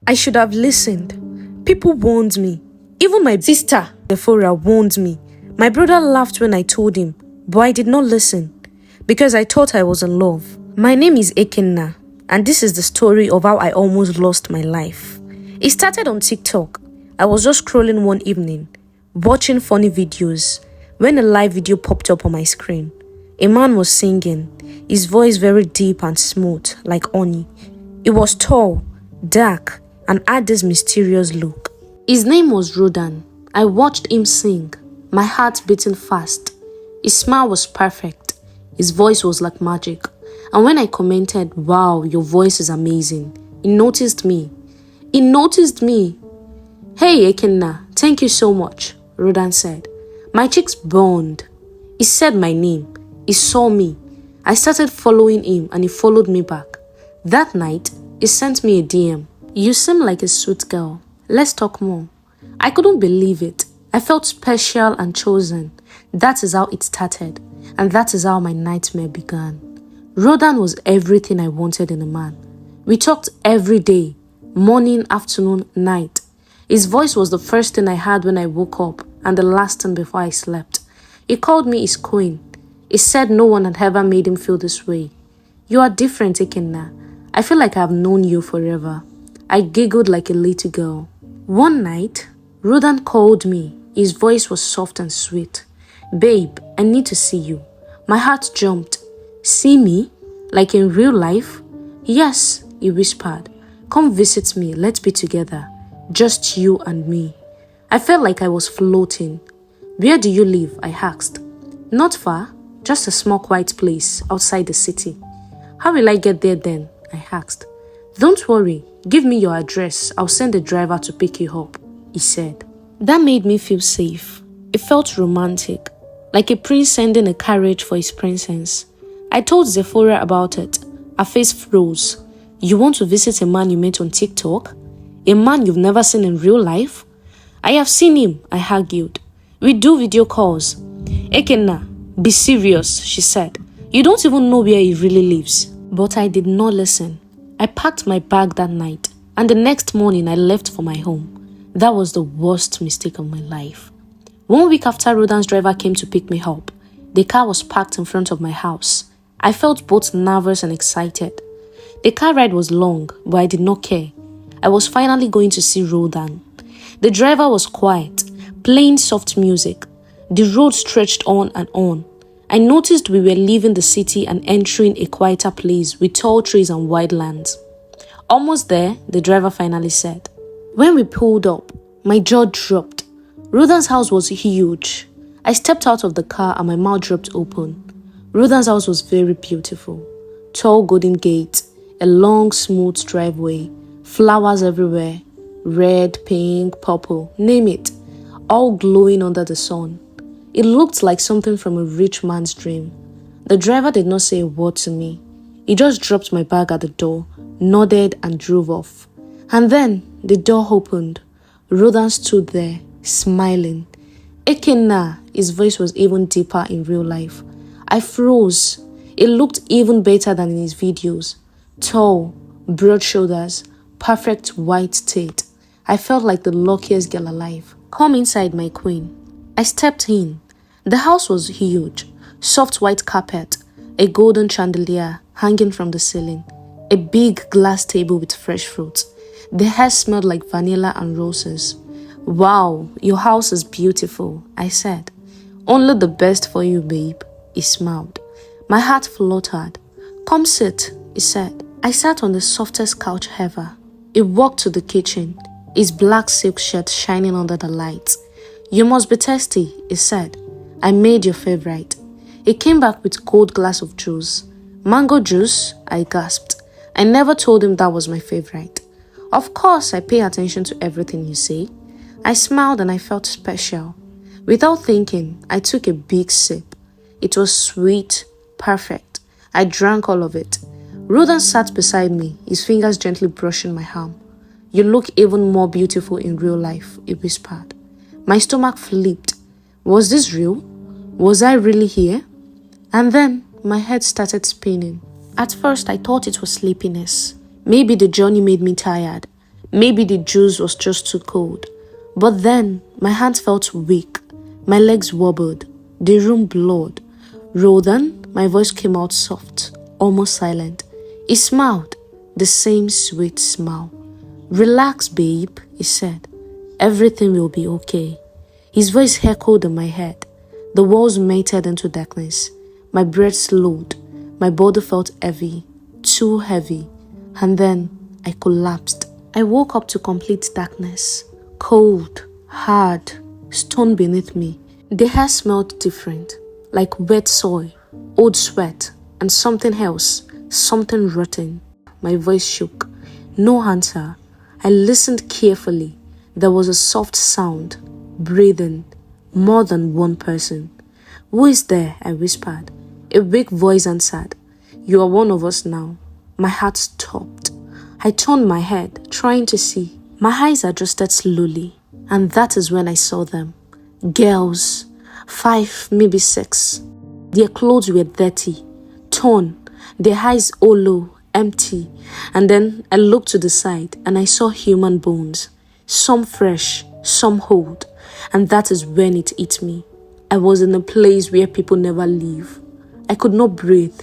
I should have listened. People warned me. Even my sister, Sephora, warned me. My brother laughed when I told him, but I did not listen because I thought I was in love. My name is Ekenna, and this is the story of how I almost lost my life. It started on TikTok. I was just scrolling one evening, watching funny videos, when a live video popped up on my screen. A man was singing, his voice very deep and smooth, like honey. He was tall, dark, and had this mysterious look. His name was Rodan. I watched him sing, my heart beating fast. His smile was perfect. His voice was like magic. And when I commented, "Wow, your voice is amazing," he noticed me. "Hey, Ekenna, thank you so much," Rodan said. My cheeks burned. He said my name. He saw me. I started following him and he followed me back. That night, he sent me a DM. "You seem like a sweet girl. Let's talk more." I couldn't believe it. I felt special and chosen. That is how it started. And that is how my nightmare began. Rodan was everything I wanted in a man. We talked every day, morning, afternoon, night. His voice was the first thing I heard when I woke up and the last thing before I slept. He called me his queen. He said no one had ever made him feel this way. "You are different, Ekenna. I feel like I have known you forever." I giggled like a little girl. One night, Rodan called me. His voice was soft and sweet. "Babe, I need to see you." My heart jumped. "See me? Like in real life?" "Yes," he whispered. "Come visit me. Let's be together. Just you and me." I felt like I was floating. "Where do you live?" I asked. "Not far. Just a small quiet place outside the city." "How will I get there then?" I asked. "Don't worry. Give me your address. I'll send a driver to pick you up," he said. That made me feel safe. It felt romantic, like a prince sending a carriage for his princess. I told Sephora about it. Her face froze. "You want to visit a man you met on TikTok? A man you've never seen in real life?" "I have seen him," I argued. "We do video calls." "Ekenna, be serious," she said. "You don't even know where he really lives." But I did not listen. I packed my bag that night, and the next morning I left for my home. That was the worst mistake of my life. 1 week after Rodan's driver came to pick me up, the car was parked in front of my house. I felt both nervous and excited. The car ride was long, but I did not care. I was finally going to see Rodan. The driver was quiet, playing soft music. The road stretched on and on. I noticed we were leaving the city and entering a quieter place with tall trees and wide lands. "Almost there," the driver finally said. When we pulled up, my jaw dropped. Rodan's house was huge. I stepped out of the car and my mouth dropped open. Rodan's house was very beautiful. Tall golden gate, a long smooth driveway, flowers everywhere, red, pink, purple, name it, all glowing under the sun. It looked like something from a rich man's dream. The driver did not say a word to me. He just dropped my bag at the door, nodded and drove off. And then the door opened. Rodan stood there, smiling. "Ekenna," his voice was even deeper in real life. I froze. It looked even better than in his videos. Tall, broad shoulders, perfect white teeth. I felt like the luckiest girl alive. "Come inside, my queen." I stepped in. The house was huge. Soft white carpet, a golden chandelier hanging from the ceiling, a big glass table with fresh fruits. The hair smelled like vanilla and roses. "Wow, your house is beautiful," I said. "Only the best for you, babe," he smiled. My heart fluttered. "Come sit," he said. I sat on the softest couch ever. He walked to the kitchen, his black silk shirt shining under the lights. "You must be thirsty," he said. "I made your favorite." He came back with a cold glass of juice. "Mango juice?" I gasped. I never told him that was my favorite. "Of course, I pay attention to everything you say." I smiled and I felt special. Without thinking, I took a big sip. It was sweet, perfect. I drank all of it. Rodan sat beside me, his fingers gently brushing my arm. "You look even more beautiful in real life," he whispered. My stomach flipped. Was this real? Was I really here? And then my head started spinning. At first, I thought it was sleepiness. Maybe the journey made me tired. Maybe the juice was just too cold. But then, my hands felt weak. My legs wobbled. The room blurred. Then, my voice came out soft, almost silent. He smiled, the same sweet smile. "Relax, babe," he said. "Everything will be okay." His voice echoed in my head. The walls melted into darkness. My breath slowed. My body felt heavy, too heavy. And then I collapsed. I woke up to complete darkness. Cold, hard, stone beneath me. The air smelled different, like wet soil, old sweat, and something else, something rotten. My voice shook. No answer. I listened carefully. There was a soft sound, breathing, more than one person. "Who is there?" I whispered. A weak voice answered. "You are one of us now." My heart stopped. I turned my head, trying to see. My eyes adjusted slowly, and that is when I saw them. Girls, 5, maybe 6. Their clothes were dirty, torn, their eyes hollow, empty. And then I looked to the side and I saw human bones, some fresh, some old. And that is when it hit me. I was in a place where people never leave. I could not breathe.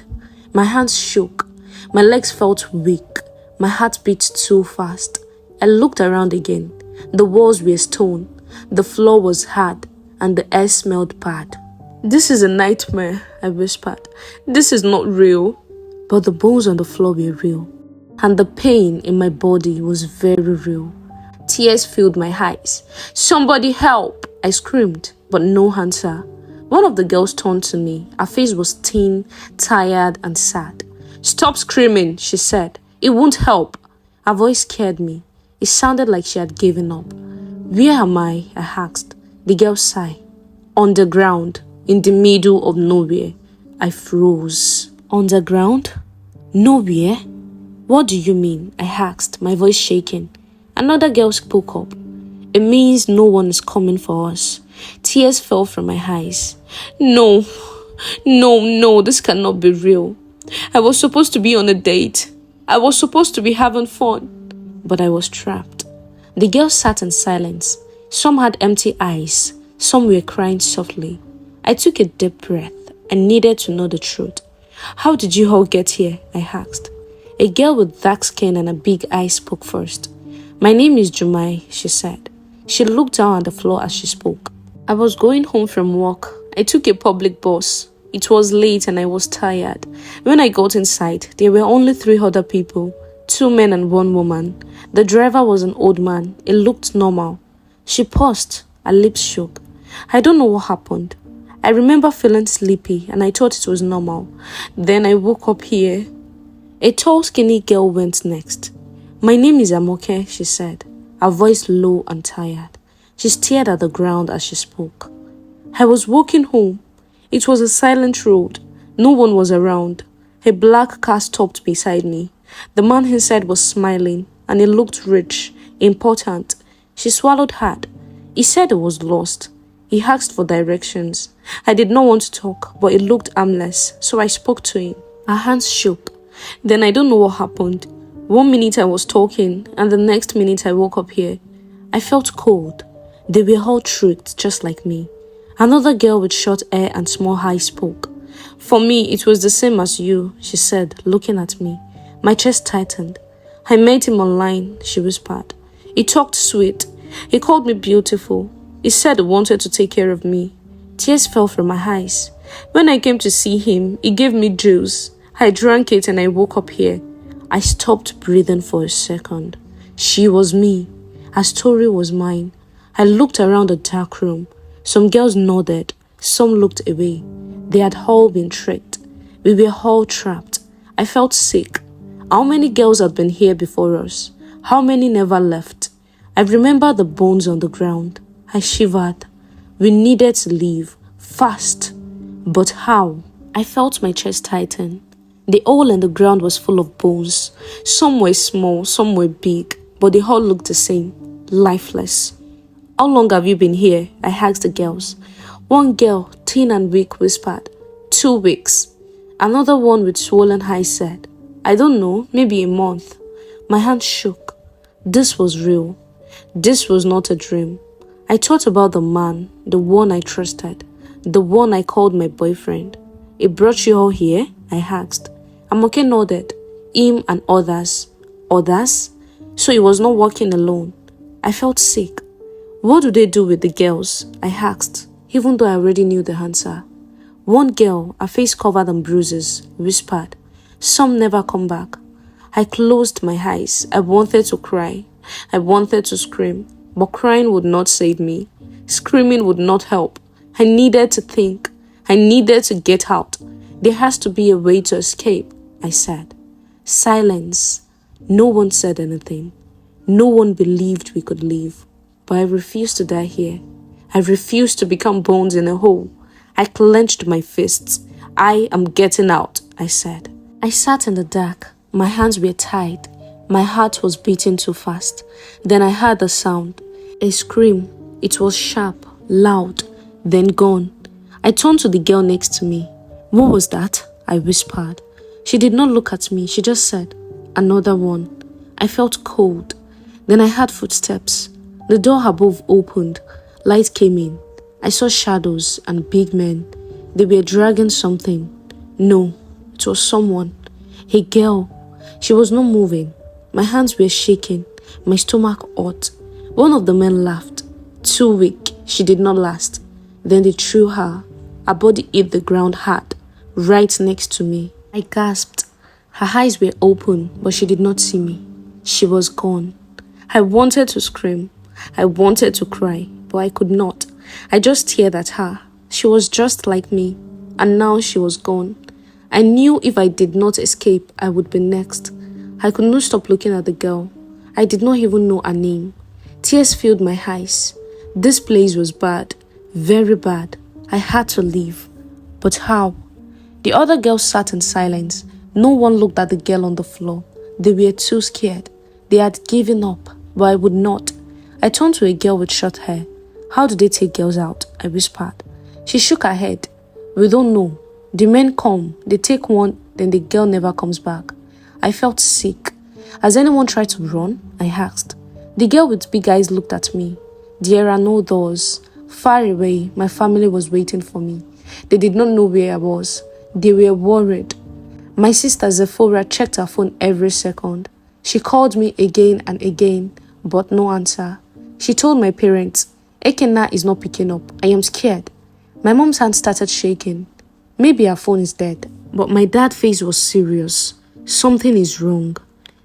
My hands shook. My legs felt weak. My heart beat too fast. I looked around again. The walls were stone. The floor was hard. And the air smelled bad. "This is a nightmare," I whispered. "This is not real." But the bones on the floor were real. And the pain in my body was very real. Tears filled my eyes. "Somebody help!" I screamed, but no answer. One of the girls turned to me. Her face was thin, tired, and sad. "Stop screaming," she said. "It won't help." Her voice scared me. It sounded like she had given up. "Where am I?" I asked. The girl sighed. "On the ground, in the middle of nowhere." I froze. "Underground? Nowhere? What do you mean?" I asked, my voice shaking. Another girl spoke up. "It means no one is coming for us." Tears fell from my eyes. No, this cannot be real. I was supposed to be on a date. I was supposed to be having fun. But I was trapped. The girls sat in silence. Some had empty eyes. Some were crying softly. I took a deep breath. I needed to know the truth. "How did you all get here?" I asked. A girl with dark skin and a big eye spoke first. "My name is Jumai," she said. She looked down at the floor as she spoke. "I was going home from work. I took a public bus. It was late and I was tired. When I got inside, there were only 3 other people, 2 men and 1 woman. The driver was an old man. It looked normal." She paused. Her lips shook. I don't know what happened. I remember feeling sleepy and I thought it was normal. Then I woke up here. A tall, skinny girl went next. "My name is Amoke," she said, her voice low and tired. She stared at the ground as she spoke. "I was walking home. It was a silent road. No one was around. A black car stopped beside me. The man inside was smiling and he looked rich, important." She swallowed hard. "He said he was lost. He asked for directions. I did not want to talk, but it looked harmless, so I spoke to him." Her hands shook. Then I don't know what happened. 1 minute I was talking, and the next minute I woke up here. I felt cold. They were all tricked, just like me. Another girl with short hair and small eyes spoke. "For me, it was the same as you," she said, looking at me. My chest tightened. "I met him online," she whispered. "He talked sweet. He called me beautiful. He said he wanted to take care of me." Tears fell from my eyes. "When I came to see him, he gave me juice. I drank it and I woke up here." I stopped breathing for a second. She was me. Her story was mine. I looked around the dark room. Some girls nodded. Some looked away. They had all been tricked. We were all trapped. I felt sick. How many girls had been here before us? How many never left? I remember the bones on the ground. I shivered. We needed to leave. Fast. But how? I felt my chest tighten. The hole in the ground was full of bones. Some were small, some were big, but they all looked the same. Lifeless. "How long have you been here?" I asked the girls. One girl, thin and weak, whispered, 2 weeks. Another one with swollen eyes said, "I don't know, maybe a month." My hand shook. This was real. This was not a dream. I thought about the man, the one I trusted, the one I called my boyfriend. "He brought you all here?" I asked. Amoke nodded. "Him and others." Others? So he was not walking alone. I felt sick. "What do they do with the girls?" I asked, even though I already knew the answer. One girl, her face covered in bruises, whispered, "Some never come back." I closed my eyes. I wanted to cry. I wanted to scream, but crying would not save me. Screaming would not help. I needed to think. I needed to get out. There has to be a way to escape, I said. Silence. No one said anything. No one believed we could leave. But I refused to die here. I refused to become bones in a hole. I clenched my fists. "I am getting out," I said. I sat in the dark. My hands were tied. My heart was beating too fast. Then I heard a sound. A scream. It was sharp, loud, then gone. I turned to the girl next to me. "What was that?" I whispered. She did not look at me. She just said, "Another one." I felt cold. Then I heard footsteps. The door above opened. Light came in. I saw shadows and big men. They were dragging something. No, it was someone. A girl. She was not moving. My hands were shaking. My stomach hot. One of the men laughed. Too weak. She did not last. Then they threw her. Her body hit the ground hard, right next to me. I gasped. Her eyes were open, but she did not see me. She was gone. I wanted to scream. I wanted to cry, but I could not. I just stared at her. She was just like me, and now she was gone. I knew if I did not escape, I would be next. I could not stop looking at the girl. I did not even know her name. Tears filled my eyes. This place was bad, very bad. I had to leave. But how? The other girls sat in silence. No one looked at the girl on the floor. They were too scared. They had given up, but I would not. I turned to a girl with short hair. "How do they take girls out?" I whispered. She shook her head. "We don't know. The men come, they take one, then the girl never comes back." I felt sick. "Has anyone tried to run?" I asked. The girl with big eyes looked at me. There are no doors. Far away, my family was waiting for me. They did not know where I was. They were worried. My sister Zephora checked her phone every second. She called me again and again, but no answer. She told my parents, "Ekena is not picking up. I am scared." My mom's hand started shaking. Maybe her phone is dead, but my dad's face was serious. Something is wrong.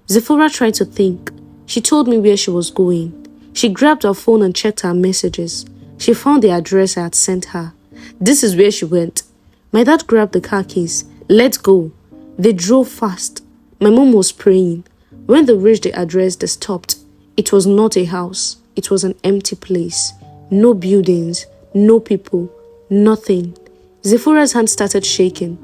Zephora tried to think. She told me where she was going. She grabbed her phone and checked her messages. She found the address I had sent her. This is where she went. My dad grabbed the car keys. "Let's go." They drove fast. My mom was praying. When they reached the address, they stopped. It was not a house. It was an empty place. No buildings, no people, nothing. Zephora's hand started shaking.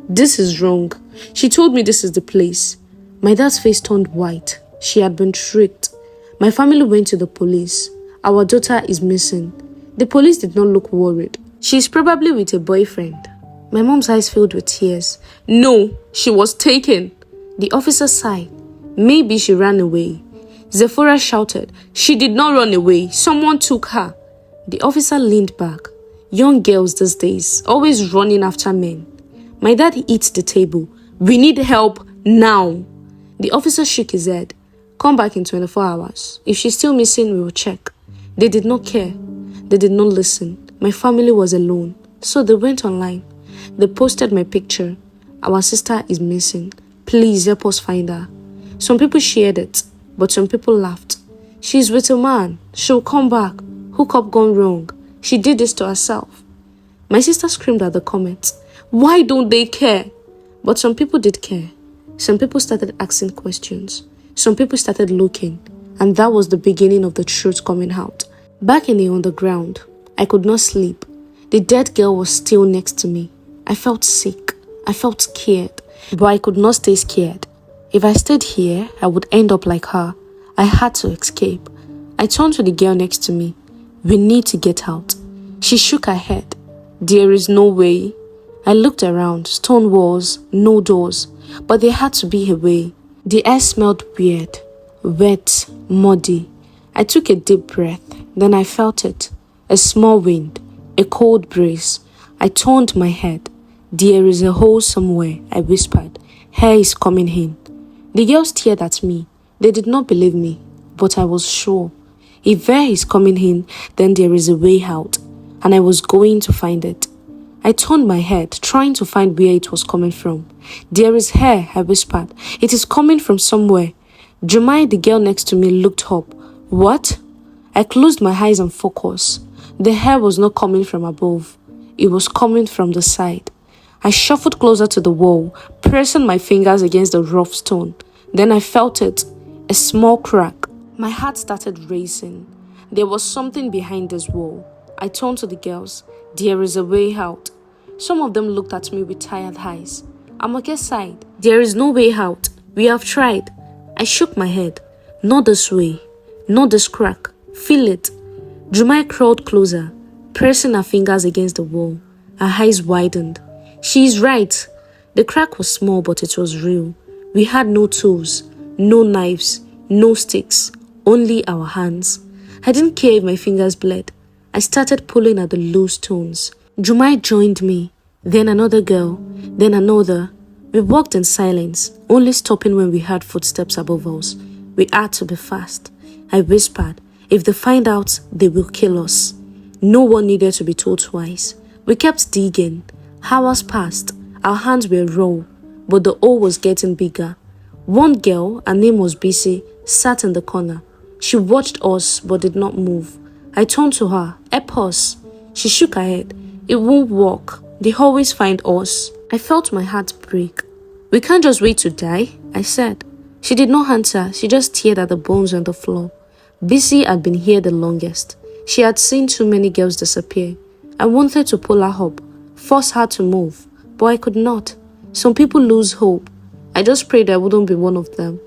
"This is wrong." She told me this is the place. My dad's face turned white. She had been tricked. My family went to the police. "Our daughter is missing." The police did not look worried. "She's probably with a boyfriend." My mom's eyes filled with tears. "No, she was taken." The officer sighed. "Maybe she ran away." Zephora shouted, "She did not run away. Someone took her." The officer leaned back. Young girls these days, always running after men. My dad hit the table. "We need help now." The officer shook his head. "Come back in 24 hours. If she's still missing, we will check." They did not care. They did not listen. My family was alone. So they went online. They posted my picture. "Our sister is missing. Please help us find her." Some people shared it, but some people laughed. "She's with a man. She'll come back. Hookup gone wrong. She did this to herself." My sister screamed at the comments. "Why don't they care?" But some people did care. Some people started asking questions. Some people started looking. And that was the beginning of the truth coming out. Back in the underground, I could not sleep. The dead girl was still next to me. I felt sick. I felt scared. But I could not stay scared. If I stayed here, I would end up like her. I had to escape. I turned to the girl next to me. "We need to get out." She shook her head. "There is no way." I looked around. Stone walls, no doors. But there had to be a way. The air smelled weird. wet, muddy. I took a deep breath, then I felt it. A small wind, a cold breeze. I turned my head. There is a hole somewhere, I whispered. Hair is coming in. The girls stared at me. They did not believe me, but I was sure. If air is coming in, then there is a way out, and I was going to find it. I turned my head, trying to find where it was coming from. There is hair, I whispered. It is coming from somewhere. Jemai, the girl next to me, looked up. What? I closed my eyes and focused. The hair was not coming from above. It was coming from the side. I shuffled closer to the wall, pressing my fingers against the rough stone. Then I felt it, a small crack. My heart started racing. There was something behind this wall. I turned to the girls. There is a way out. Some of them looked at me with tired eyes. Amoke sighed. There is no way out. We have tried. I shook my head. Not this way. Not this crack. Feel it. Jumai crawled closer, pressing her fingers against the wall. Her eyes widened. She is right. The crack was small, but it was real. We had no tools, no knives, no sticks, only our hands. I didn't care if my fingers bled. I started pulling at the loose stones. Jumai joined me, then another girl, then another. We walked in silence, only stopping when we heard footsteps above us. We had to be fast. I whispered, if they find out, they will kill us. No one needed to be told twice. We kept digging. Hours passed. Our hands were raw, but the hole was getting bigger. One girl, her name was Bisi, sat in the corner. She watched us but did not move. I turned to her. Help us. She shook her head. It won't work. They always find us. I felt my heart break. We can't just wait to die, I said. She did not answer. She just stared at the bones on the floor. Bisi had been here the longest. She had seen too many girls disappear. I wanted to pull her up, force her to move, but I could not. Some people lose hope. I just prayed I wouldn't be one of them.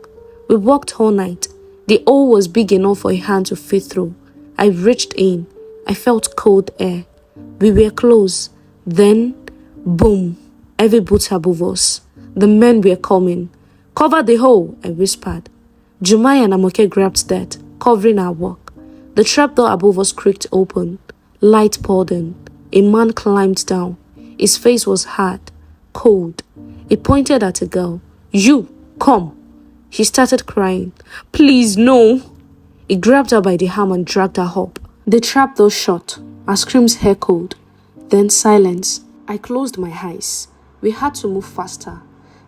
We walked all night. The hole was big enough for a hand to fit through. I reached in. I felt cold air. We were close. Then, boom, heavy boots above us. The men were coming. Cover the hole, I whispered. Jumai and Amoke grabbed that, covering our work. The trapdoor above us creaked open. Light poured in. A man climbed down. His face was hard, cold. He pointed at a girl. You, come. She started crying. Please, no. He grabbed her by the arm and dragged her up. The trapdoor shut. Our screams echoed. Then silence. I closed my eyes. We had to move faster.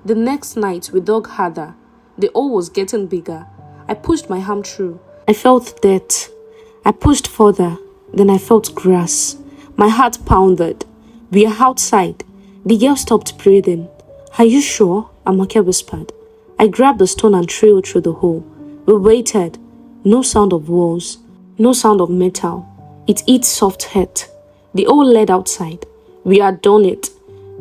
The next night, we dug harder. The hole was getting bigger. I pushed my arm through. I felt dirt. I pushed further. Then I felt grass. My heart pounded. We are outside. The girl stopped breathing. Are you sure? Amoke whispered. I grabbed the stone and threw it through the hole. We waited. No sound of walls. No sound of metal. It hit soft earth. The hole led outside. We had done it.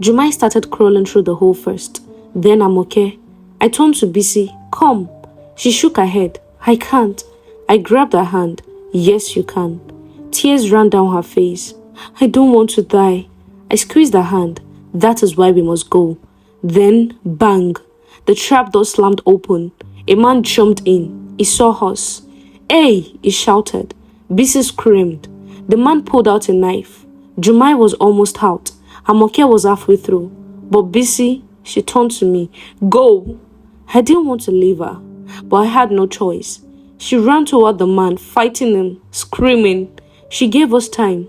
Jumai started crawling through the hole first. Then Amoke. I turned to Bisi. Come. She shook her head. I can't. I grabbed her hand. Yes, you can. Tears ran down her face. I don't want to die. I squeezed her hand. That is why we must go. Then, bang. The trapdoor slammed open. A man jumped in. He saw us. Hey, he shouted. Bisi screamed. The man pulled out a knife. Jumai was almost out. Amoke was halfway through. But Bisi, she turned to me. Go. I didn't want to leave her, but I had no choice. She ran toward the man, fighting him, screaming. She gave us time.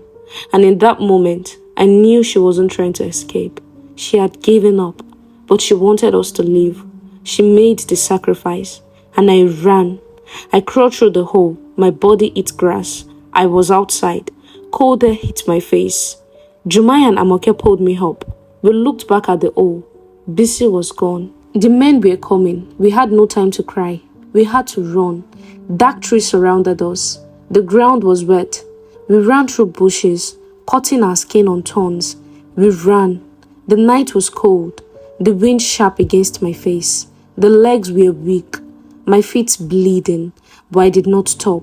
And in that moment, I knew she wasn't trying to escape. She had given up, but she wanted us to live. She made the sacrifice, and I ran. I crawled through the hole. My body hit grass. I was outside. Cold air hit my face. Jumai and Amoke pulled me up. We looked back at the hole. Bisi was gone. The men were coming. We had no time to cry. We had to run. Dark trees surrounded us. The ground was wet. We ran through bushes, cutting our skin on thorns. We ran. The night was cold. The wind sharp against my face. The legs were weak. My feet bleeding, but I did not stop.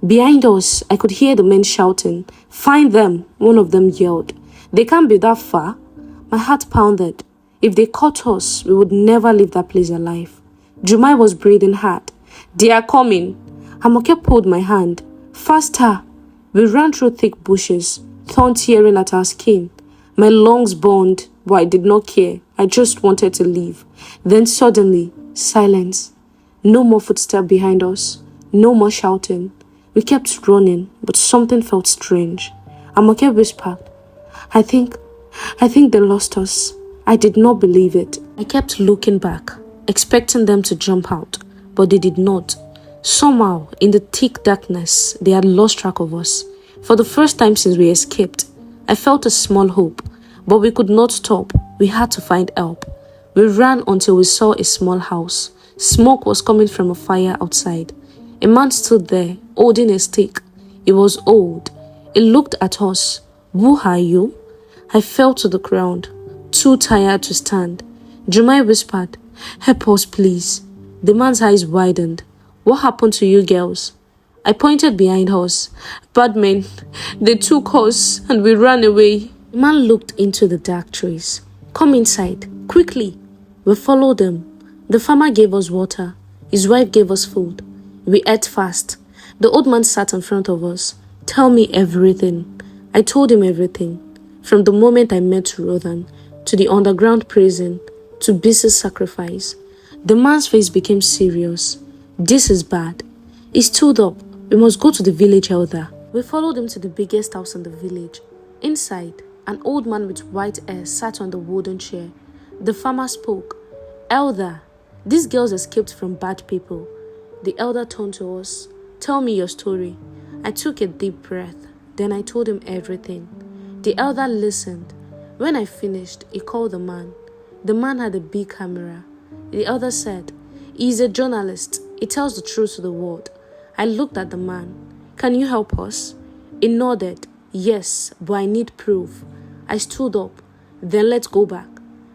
Behind us, I could hear the men shouting. Find them, one of them yelled. They can't be that far. My heart pounded. If they caught us, we would never leave that place alive. Jumai was breathing hard. They are coming. Amoke pulled my hand. Faster! We ran through thick bushes, thorns tearing at our skin. My lungs burned, but I did not care. I just wanted to leave. Then suddenly, silence. No more footsteps behind us. No more shouting. We kept running, but something felt strange. Amoke whispered, I think they lost us. I did not believe it. I kept looking back, expecting them to jump out, but they did not. Somehow, in the thick darkness, they had lost track of us. For the first time since we escaped, I felt a small hope, but we could not stop. We had to find help. We ran until we saw a small house. Smoke was coming from a fire outside. A man stood there, holding a stick. He was old. He looked at us. Who are you? I fell to the ground, too tired to stand. Jumai whispered, help us, please. The man's eyes widened. What happened to you girls? I pointed behind us. Bad men. They took us and we ran away. The man looked into the dark trees. Come inside, quickly. We followed him. The farmer gave us water. His wife gave us food. We ate fast. The old man sat in front of us. Tell me everything. I told him everything. From the moment I met Rothan, to the underground prison, to Biss's sacrifice. The man's face became serious. This is bad. He stood up. We must go to the village elder. We followed him to the biggest house in the village. Inside, an old man with white hair sat on the wooden chair. The farmer spoke. Elder, these girls escaped from bad people. The elder turned to us. Tell me your story. I took a deep breath. Then I told him everything. The elder listened. When I finished, he called the man. The man had a big camera. The elder said, he is a journalist. He tells the truth to the world. I looked at the man. Can you help us? He nodded. Yes, but I need proof. I stood up. Then let's go back.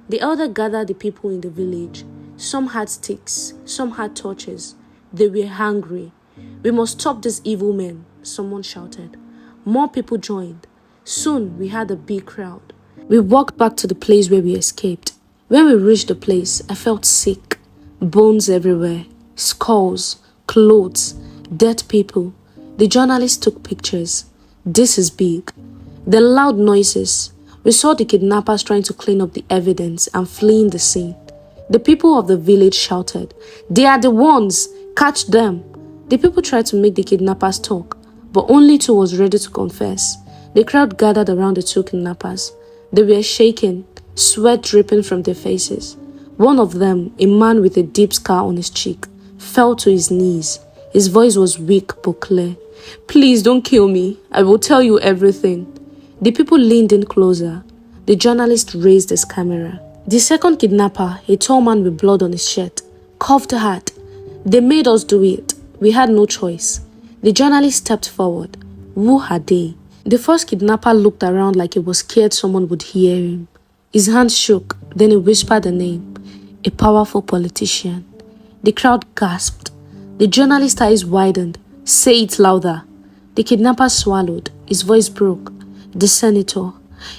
The elder gathered the people in the village. Some had sticks, some had torches. They were hungry. We must stop these evil men, someone shouted. More people joined. Soon we had a big crowd. We walked back to the place where we escaped. When we reached the place, I felt sick. Bones everywhere, skulls, clothes, dead people. The journalist took pictures. This is big. The loud noises. We saw the kidnappers trying to clean up the evidence and fleeing the scene. The people of the village shouted, they are the ones! Catch them! The people tried to make the kidnappers talk, but only two was ready to confess. The crowd gathered around the two kidnappers. They were shaking, sweat dripping from their faces. One of them, a man with a deep scar on his cheek, fell to his knees. His voice was weak but clear. Please don't kill me. I will tell you everything. The people leaned in closer. The journalist raised his camera. The second kidnapper, a tall man with blood on his shirt, coughed hard. They made us do it. We had no choice. The journalist stepped forward. Who are they? The first kidnapper looked around like he was scared someone would hear him. His hands shook, then he whispered a name. A powerful politician. The crowd gasped. The journalist's eyes widened. Say it louder. The kidnapper swallowed. His voice broke. The senator.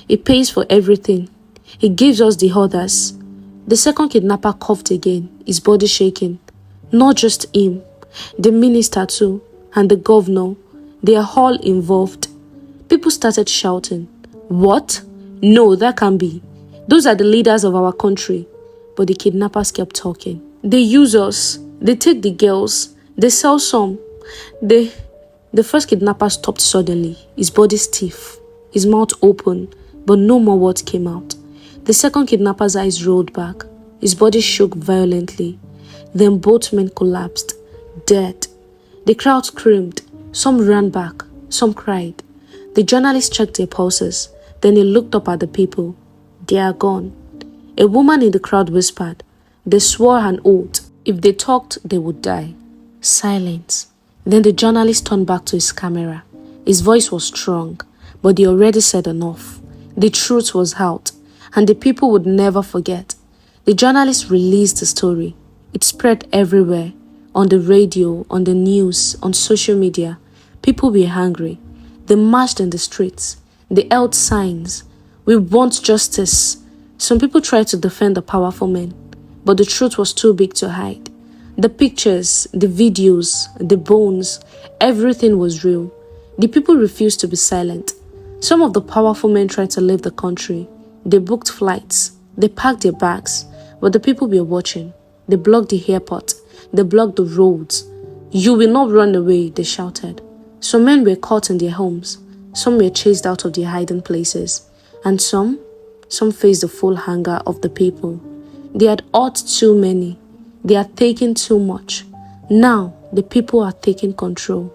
He pays for everything. He gives us the orders. The second kidnapper coughed again, his body shaking. Not just him. The minister too, and the governor. They are all involved. People started shouting. What? No, that can't be. Those are the leaders of our country. But the kidnappers kept talking. They use us. They take the girls. They sell some. The first kidnapper stopped suddenly, his body stiff, his mouth open, but no more words came out. The second kidnapper's eyes rolled back. His body shook violently. Then both men collapsed, dead. The crowd screamed. Some ran back. Some cried. The journalist checked their pulses. Then he looked up at the people. They are gone. A woman in the crowd whispered. They swore an oath. If they talked, they would die. Silence. Then the journalist turned back to his camera. His voice was strong, but he already said enough. The truth was out, and the people would never forget. The journalist released the story. It spread everywhere, on the radio, on the news, on social media. People were hungry. They marched in the streets. They held signs. We want justice. Some people tried to defend the powerful men, but the truth was too big to hide. The pictures, the videos, the bones, everything was real. The people refused to be silent. Some of the powerful men tried to leave the country. They booked flights. They packed their bags. But the people were watching. They blocked the airport. They blocked the roads. "You will not run away," they shouted. Some men were caught in their homes. Some were chased out of their hiding places. And some faced the full anger of the people. They had hurt too many. They had taken too much. Now, the people are taking control.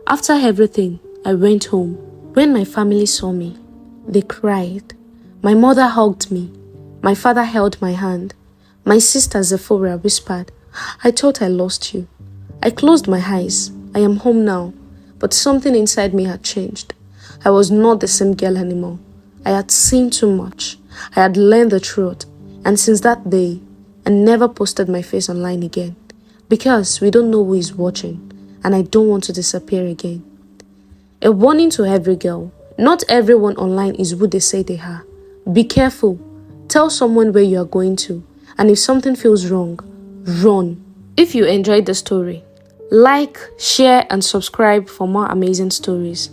After everything, I went home. When my family saw me, they cried. My mother hugged me. My father held my hand. My sister Zephora whispered, "I thought I lost you." I closed my eyes. I am home now. But something inside me had changed. I was not the same girl anymore. I had seen too much. I had learned the truth. And since that day, I never posted my face online again. Because we don't know who is watching. And I don't want to disappear again. A warning to every girl. Not everyone online is who they say they are. Be careful. Tell someone where you are going to. And if something feels wrong, run. If you enjoyed the story, like, share, and subscribe for more amazing stories.